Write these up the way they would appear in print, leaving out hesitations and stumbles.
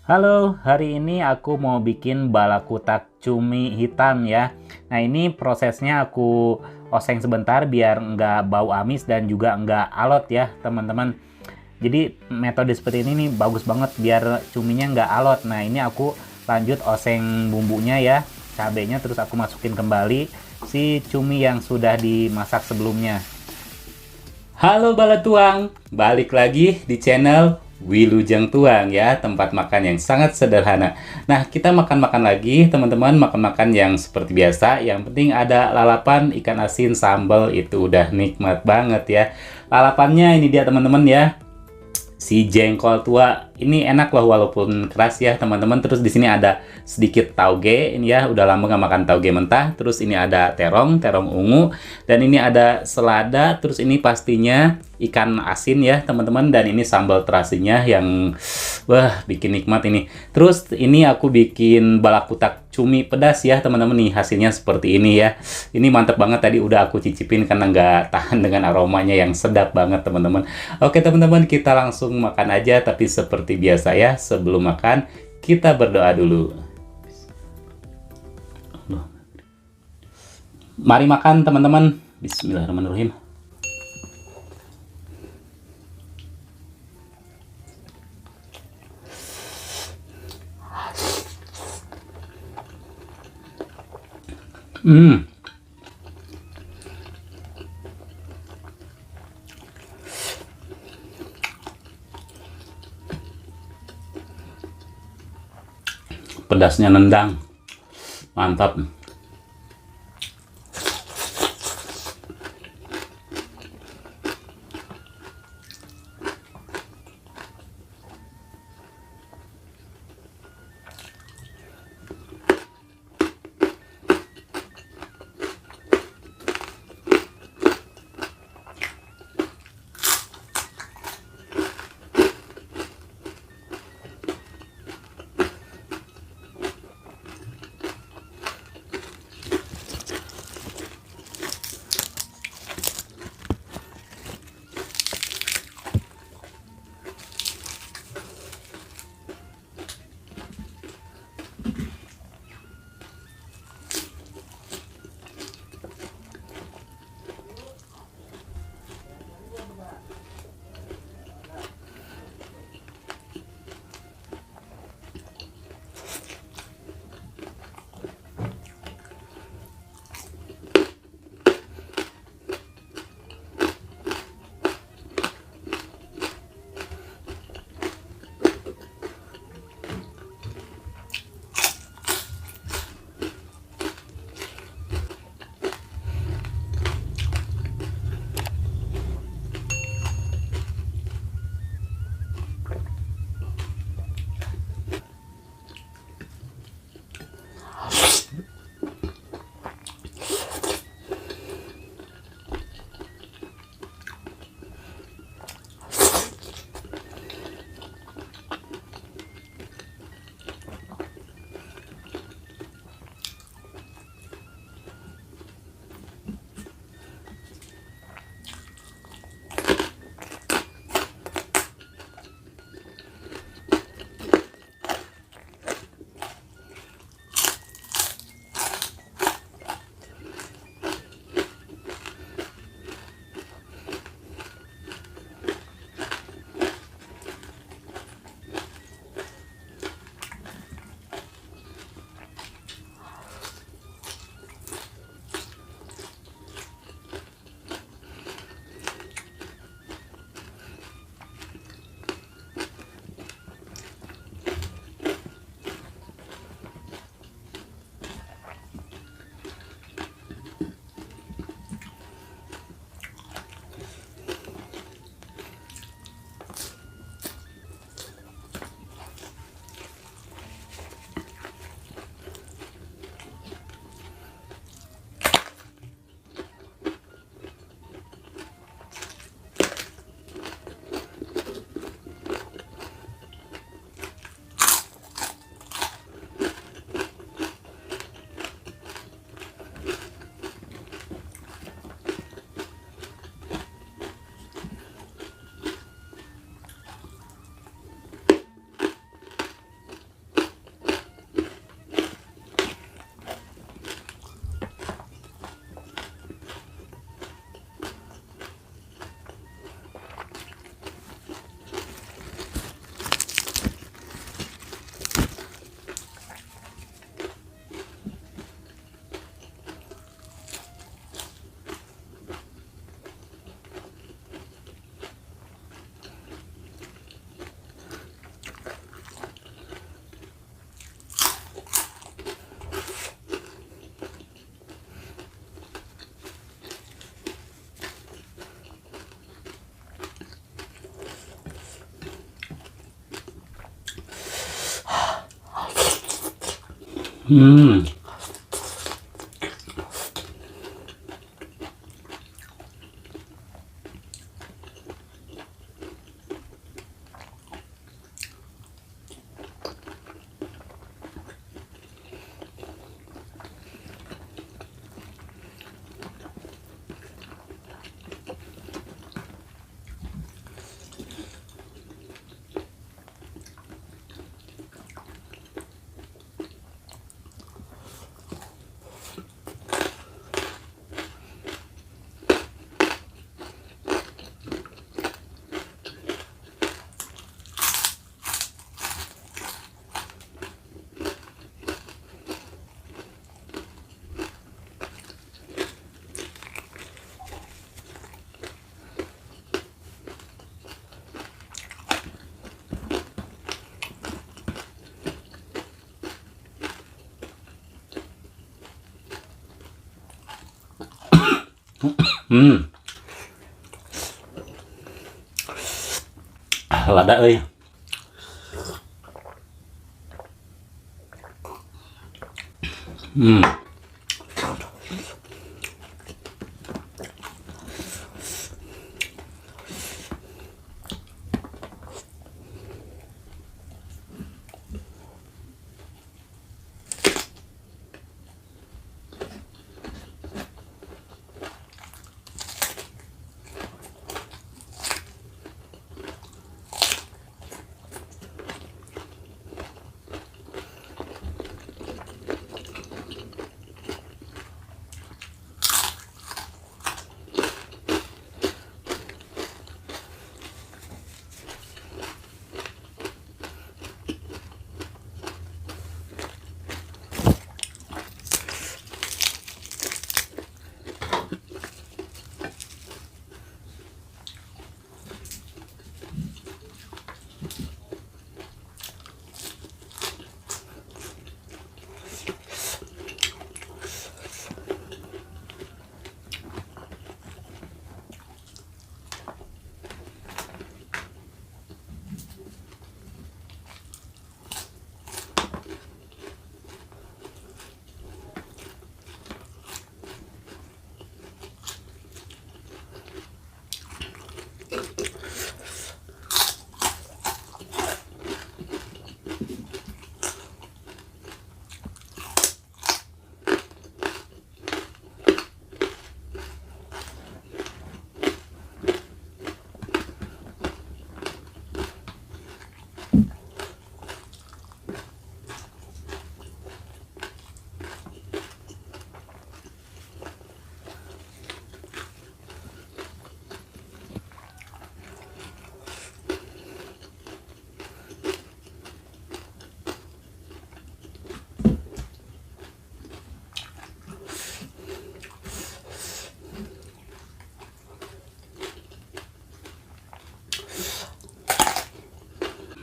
Halo, hari ini aku mau bikin balakutak cumi hitam ya. Nah ini prosesnya aku oseng sebentar biar nggak bau amis dan juga nggak alot ya teman-teman. Jadi metode seperti ini nih bagus banget biar cuminya nggak alot. Nah ini aku lanjut oseng bumbunya ya, cabenya terus aku masukin kembali si cumi yang sudah dimasak sebelumnya. Halo Bala Tuang, balik lagi di channel Wilujeng Tuang ya, tempat makan yang sangat sederhana. Nah, kita makan-makan lagi, teman-teman, makan-makan yang seperti biasa. Yang penting ada lalapan, ikan asin, sambal, itu udah nikmat banget ya. Lalapannya ini dia teman-teman ya, si jengkol tua ini enak loh walaupun keras ya teman-teman. Terus di sini ada sedikit tauge ini ya, udah lama nggak makan tauge mentah. Terus ini ada terong ungu, dan ini ada selada. Terus ini pastinya ikan asin ya teman-teman, dan ini sambal terasinya yang wah bikin nikmat ini. Terus ini aku bikin balakutak cumi pedas ya teman-teman, nih hasilnya seperti ini ya. Ini mantep banget, tadi udah aku cicipin karena nggak tahan dengan aromanya yang sedap banget teman-teman. Oke teman-teman, kita langsung makan aja, tapi seperti biasa ya, sebelum makan kita berdoa dulu. Mari makan teman-teman. Bismillahirrahmanirrahim. Hmm. Pedasnya nendang. Mantap. Hmm. Hmm. Lada ơi. Hmm.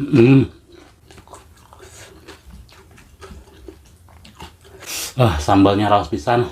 Hmm. Sambalnya raos pisan.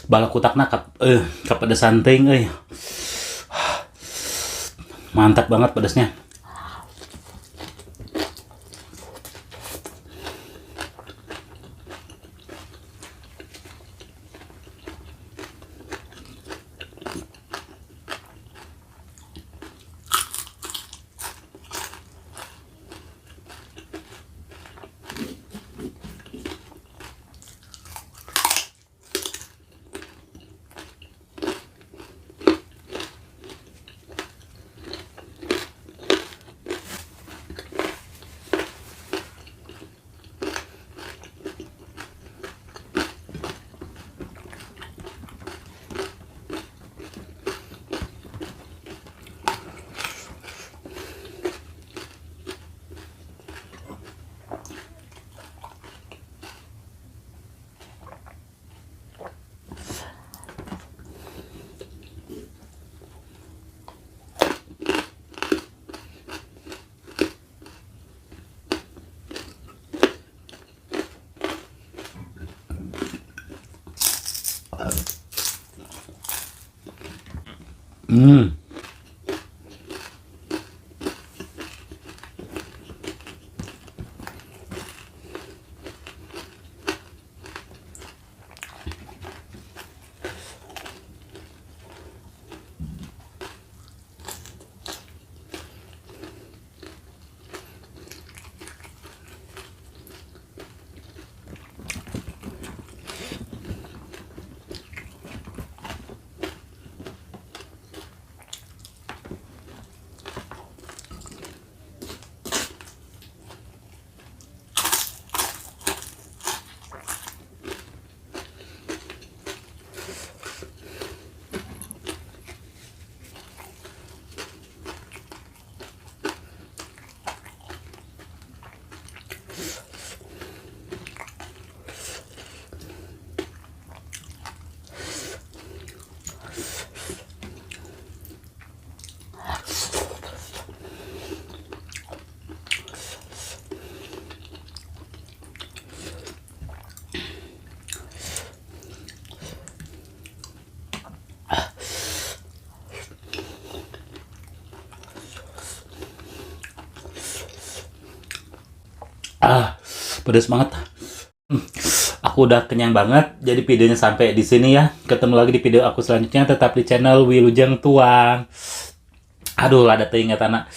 balakutakna kepedesan teuing euy. Mantap banget pedasnya. Hmm. Pedas banget. Aku udah kenyang banget. Jadi videonya sampai di sini ya. Ketemu lagi di video aku selanjutnya. Tetap di channel Wilujeng Tuang. Aduh, ada teringat anak.